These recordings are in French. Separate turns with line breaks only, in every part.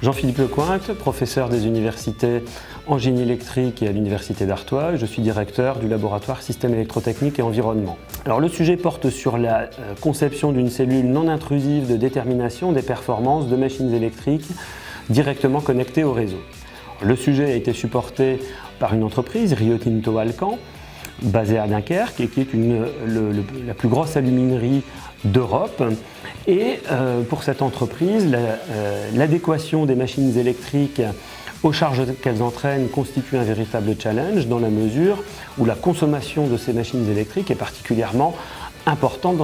Jean-Philippe Lecointre, professeur des universités en génie électrique et à l'université d'Artois. Je suis directeur du laboratoire Systèmes électrotechniques et environnement. Alors le sujet porte sur la conception d'une cellule non intrusive de détermination des performances de machines électriques directement connectées au réseau. Le sujet a été supporté par une entreprise, Rio Tinto Alcan, basée à Dunkerque et qui est la plus grosse aluminerie d'Europe. Et pour cette entreprise, l'adéquation des machines électriques aux charges qu'elles entraînent constitue un véritable challenge dans la mesure où la consommation de ces machines électriques est particulièrement importante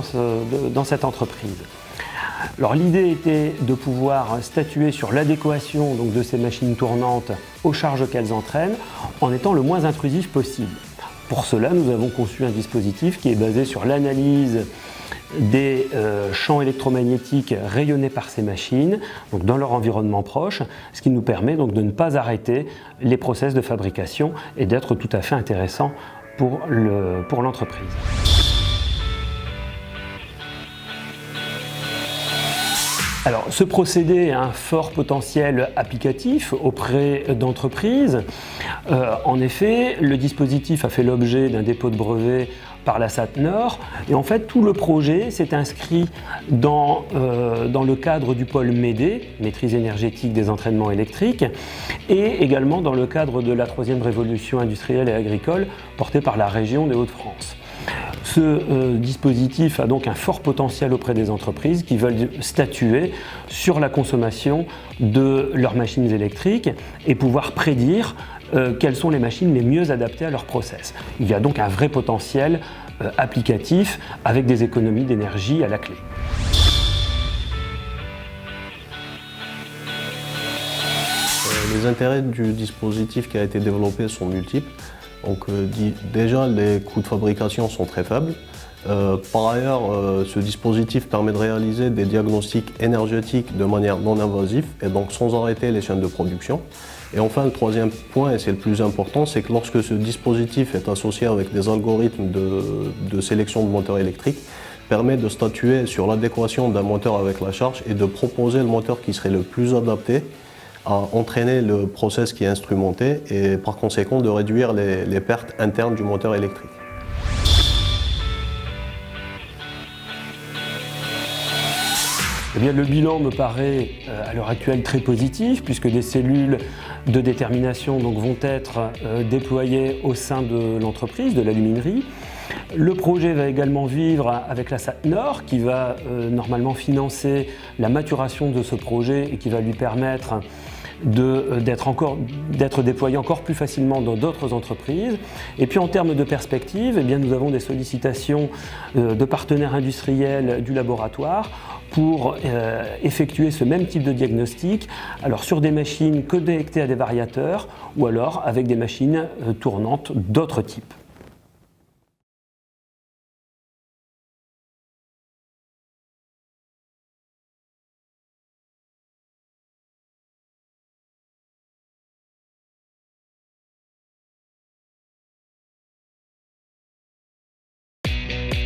dans cette entreprise. Alors l'idée était de pouvoir statuer sur l'adéquation de ces machines tournantes aux charges qu'elles entraînent en étant le moins intrusif possible. Pour cela, nous avons conçu un dispositif qui est basé sur l'analyse des champs électromagnétiques rayonnés par ces machines, donc dans leur environnement proche, ce qui nous permet donc de ne pas arrêter les process de fabrication et d'être tout à fait intéressant pour l'entreprise. Alors, ce procédé a un fort potentiel applicatif auprès d'entreprises. En effet, le dispositif a fait l'objet d'un dépôt de brevet par la SAT-Nord et en fait tout le projet s'est inscrit dans le cadre du pôle MEDE, maîtrise énergétique des entraînements électriques, et également dans le cadre de la troisième révolution industrielle et agricole portée par la région des Hauts-de-France. Ce dispositif a donc un fort potentiel auprès des entreprises qui veulent statuer sur la consommation de leurs machines électriques et pouvoir prédire quelles sont les machines les mieux adaptées à leur process. Il y a donc un vrai potentiel applicatif avec des économies d'énergie à la clé.
Les intérêts du dispositif qui a été développé sont multiples. Donc, déjà, les coûts de fabrication sont très faibles. Par ailleurs, ce dispositif permet de réaliser des diagnostics énergétiques de manière non invasive et donc sans arrêter les chaînes de production. Et enfin, le troisième point, et c'est le plus important, c'est que lorsque ce dispositif est associé avec des algorithmes de sélection de moteurs électriques, permet de statuer sur l'adéquation d'un moteur avec la charge et de proposer le moteur qui serait le plus adapté à entraîner le process qui est instrumenté et par conséquent de réduire les pertes internes du moteur électrique.
Eh bien, le bilan me paraît à l'heure actuelle très positif puisque des cellules de détermination vont être déployées au sein de l'entreprise, de l'aluminerie. Le projet va également vivre avec la SAT-Nord qui va normalement financer la maturation de ce projet et qui va lui permettre d'être déployé encore plus facilement dans d'autres entreprises. Et puis en termes de perspective, nous avons des sollicitations de partenaires industriels du laboratoire pour effectuer ce même type de diagnostic, alors sur des machines connectées à des variateurs ou alors avec des machines tournantes d'autres types.